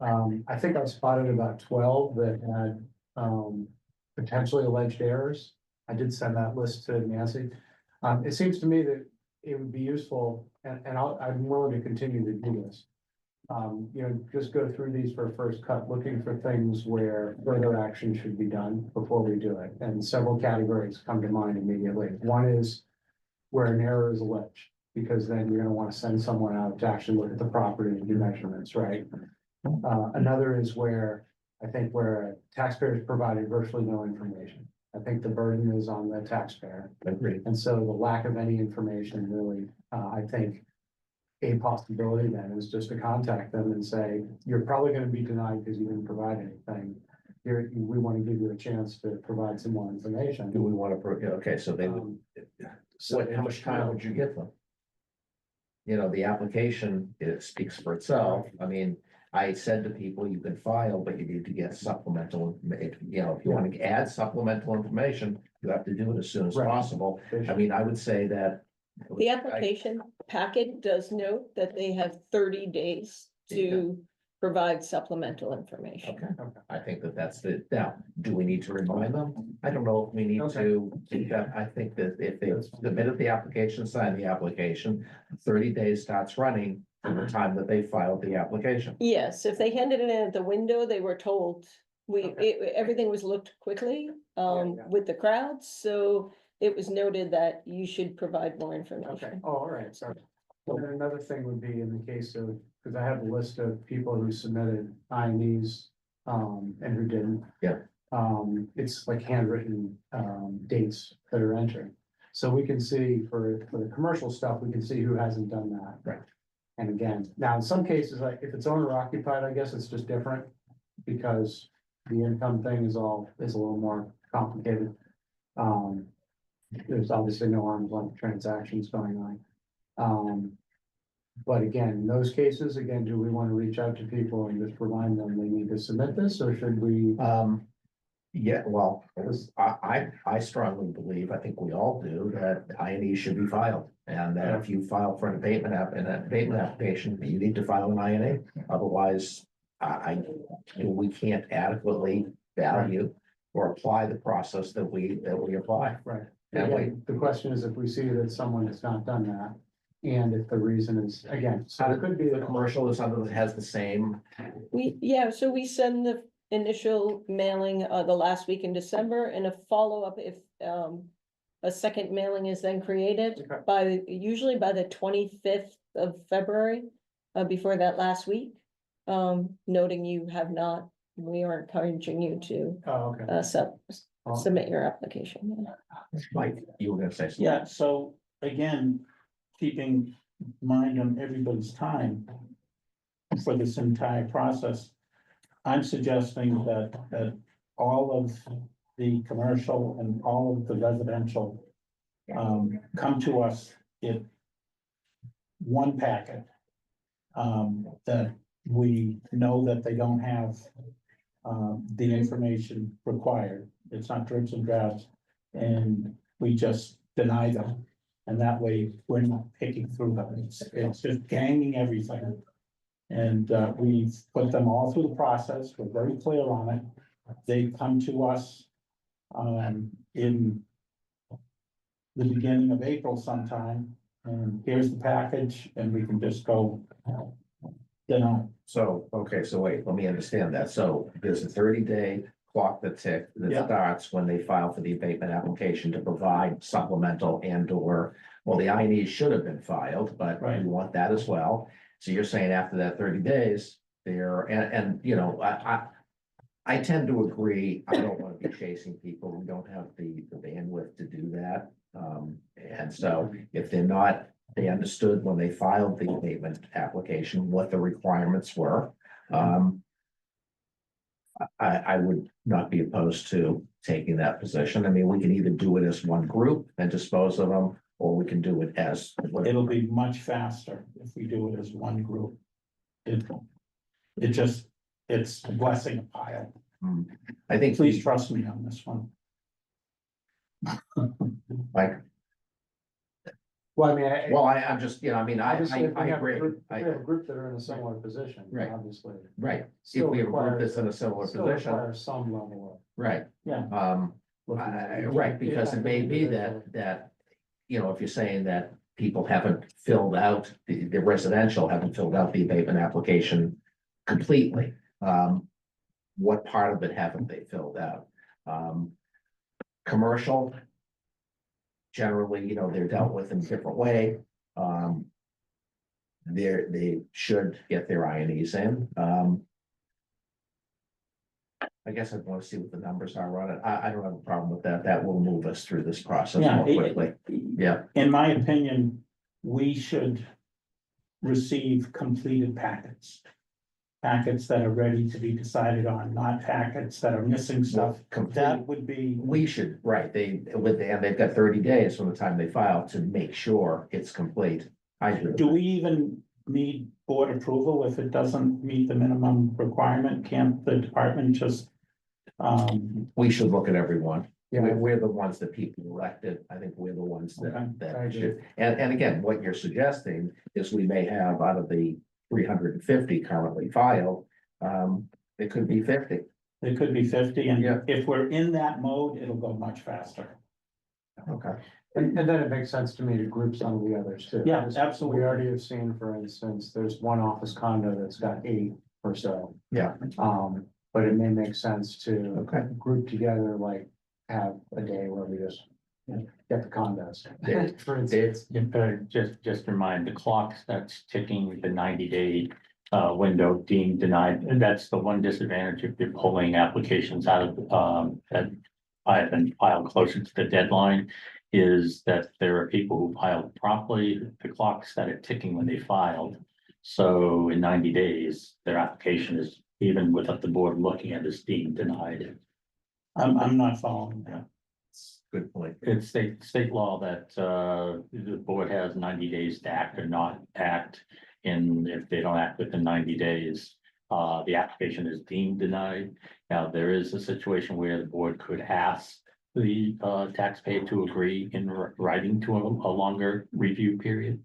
I think I spotted about 12 that had potentially alleged errors. I did send that list to Nancy. It seems to me that it would be useful, and I'm willing to continue to do this. Just go through these for a first cut, looking for things where further action should be done before we do it. And several categories come to mind immediately. One is where an error is alleged, because then you're gonna want to send someone out to actually look at the property and do measurements, right? Another is where a taxpayer is provided virtually no information. I think the burden is on the taxpayer. Agreed. And so the lack of any information really, I think a possibility then is just to contact them and say, you're probably going to be denied because you didn't provide anything. We want to give you a chance to provide some more information. Do we want to, okay, so they would, how much time would you give them? The application, it speaks for itself. I mean, I said to people, you can file, but you need to get supplemental, if you want to add supplemental information, you have to do it as soon as Right. possible. I mean, I would say that. The application packet does note that they have 30 days to provide supplemental information. Okay, I think that's now, do we need to remind them? I don't know if we need to, I think that if they submitted the application, signed the application, 30 days starts running from the time that they filed the application. Yes, if they handed it in at the window, they were told, everything was looked quickly, Yeah. with the crowds, so it was noted that you should provide more Okay, information. all right, sorry. And then another thing would be in the case of, because I have a list of people who submitted INEs, and who didn't. Yeah. It's like handwritten, dates that are entered. So we can see for the commercial stuff, we can see who hasn't done that. Right. And again, now in some cases, like if it's owner occupied, I guess it's just different because the income thing is a little more complicated. There's obviously no arm's length transactions going on. But again, in those cases, do we want to reach out to people and just remind them they need to submit this, or should we? Yeah, well, I strongly believe, I think we all do, that INE should be filed. And that if you file for an abatement application, you need to file an INA. Otherwise, we can't adequately value or apply the process that we apply. Right. And we- Again, the question is if we see that someone has not done that, and if the reason is, again, so it could be The that. commercial is something that has the same, So we send the initial mailing, the last week in December and a follow-up if, a second mailing is then created Okay. usually by the 25th of February, before that last week. Noting you have not, we are encouraging you to, Oh, okay. submit your application. Mike, you were gonna say something. Yeah, so again, keeping mind on everybody's time for this entire process, I'm suggesting that all of the commercial and all of the residential come to us in one packet. That we know that they don't have the information required. It's not drips and drabs, and we just deny them. And that way, we're not picking through them. It's just ganging everything. And we've put them all through the process. We're very clear on it. They come to us in the beginning of April sometime, and here's the package, and we can just go deny. So, okay, so wait, let me understand that. So there's a 30-day clock that tick that Yeah. starts when they file for the abatement application to provide supplemental and or, well, the INEs should have been filed, but Right. we want that as well. So you're saying after that 30 days, and you know, I tend to agree. I don't want to be chasing people. We don't have the bandwidth to do that. And so if they're not, they understood when they filed the abatement application, what the requirements were. I would not be opposed to taking that position. I mean, we can either do it as one group and dispose of them, or we can do it as. It'll be much faster if we do it as one group. It just, it's a blessing of pile. I think. Please trust me on this one. Like, Well, I mean, I'm just, you know, I mean, I obviously, if we have a agree. group- if we have a group that are in a similar position, Right. obviously. Right, if Still we have a group requires- that's in a similar Still position, requires some level right, Yeah. of. looking at it. right, because it may be that, you know, if you're saying that people haven't filled out, the residential haven't filled out the abatement application completely. What part of it haven't they filled out? Commercial. Generally, you know, they're dealt with in a different way. They should get their INEs in. I guess I'd want to see what the numbers are on it. I don't have a problem with that. That will move us through this process Yeah, more quickly. Yeah, in my opinion, we should receive completed packets. Packets that are ready to be decided on, not packets that are missing stuff. complete. That would be, We should, right, and they've got 30 days from the time they file to make sure it's complete. I do. do we even need board approval if it doesn't meet the minimum requirement? Can't the department just? We should look at everyone. Yeah. We're the ones that people elected. I think we're the ones Okay, I that agree. should. And again, what you're suggesting is we may have out of the 350 currently filed, it could be 50. It could be 50, and Yeah. if we're in that mode, it'll go much faster. Okay. And then it makes sense to me to group some of the others too. Yeah, Because absolutely. We already have seen, for instance, there's one office condo that's got 8 or so. Yeah. But it may make sense to Okay. group together, like have a day where we just get the condos. Dave, For instance. Just remind the clock that's ticking the 90-day window deemed denied, and that's the one disadvantage if you're pulling applications out of that have been filed closer to the deadline, is that there are people who filed properly, the clock started ticking when they filed. So in 90 days, their application is, even without the board looking at, is deemed denied. I'm not following that. Good point. It's state law that the board has 90 days to act or not act. And if they don't act within 90 days, the application is deemed denied. Now, there is a situation where the board could ask the taxpayer to agree in writing to a longer review period.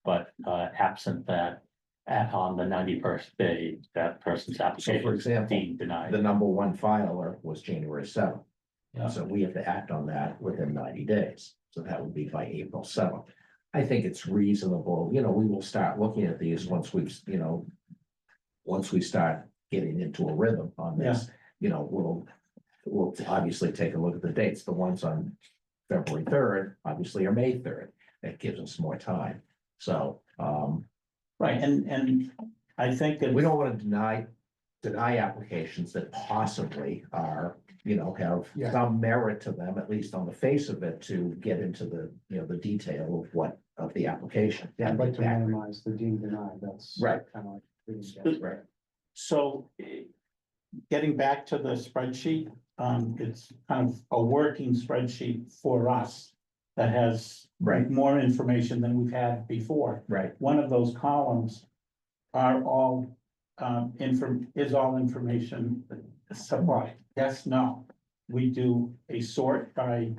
But absent that, on the 91st day, that person's application is example, deemed denied. The number one filer was January 7th. Yeah. So we have to act on that within 90 days. So that would be by April 7th. I think it's reasonable, we will start looking at these once we've, once we start getting into a rhythm on this, we'll obviously take a look at the dates. The ones on February 3rd, obviously are May 3rd. That gives us more time. So, Right, and I think that we don't want to deny applications that possibly are, have Yeah. some merit to them, at least on the face of it, to get into the, the detail of the application. Yeah, I'd like to minimize the deemed denied, that's. Right. Kind of like. Right. so. Getting back to the spreadsheet, it's kind of a working spreadsheet for us. That has Right. more information than we've had before. Right, One of those columns are all, is all information supplied. Yes, no. We do a sort by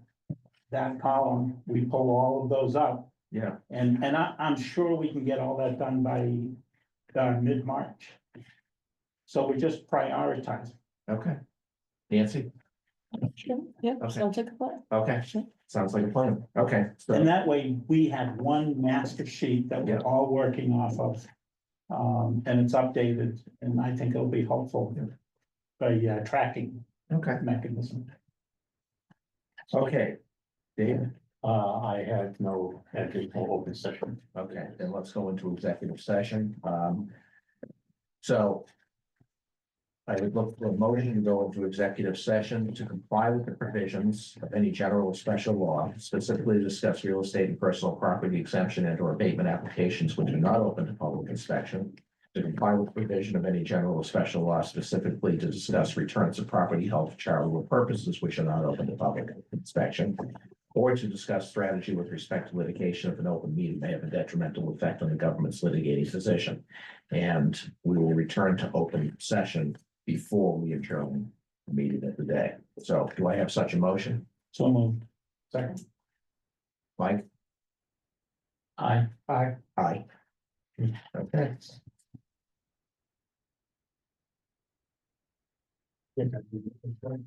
that column, we pull all of those up, yeah, and I'm sure we can get all that done by, mid-March. So we're just prioritizing. okay. Nancy, Sure, yeah, Okay. sounds like a plan. okay, sounds like a plan, okay, And so, that way, we have one master sheet that we're Yeah. all working off of. And it's updated, and I think it'll be helpful by tracking okay, mechanism. okay. David, I have no additional open session. okay, then let's go into executive session, so. I would look for a motion to go into executive session to comply with the provisions of any general or special law, specifically to discuss real estate and personal property exemption and or abatement applications which are not open to public inspection. To comply with the provision of any general or special law, specifically to discuss returns of property held for charitable purposes which are not open to public inspection. Or to discuss strategy with respect to litigation if an open meeting may have a detrimental effect on the government's litigating position. And we will return to open session before we adjourn the meeting of the day. So do I have such a motion? So moved. Second, Mike? Aye. aye. Aye. Okay. Yeah, go ahead.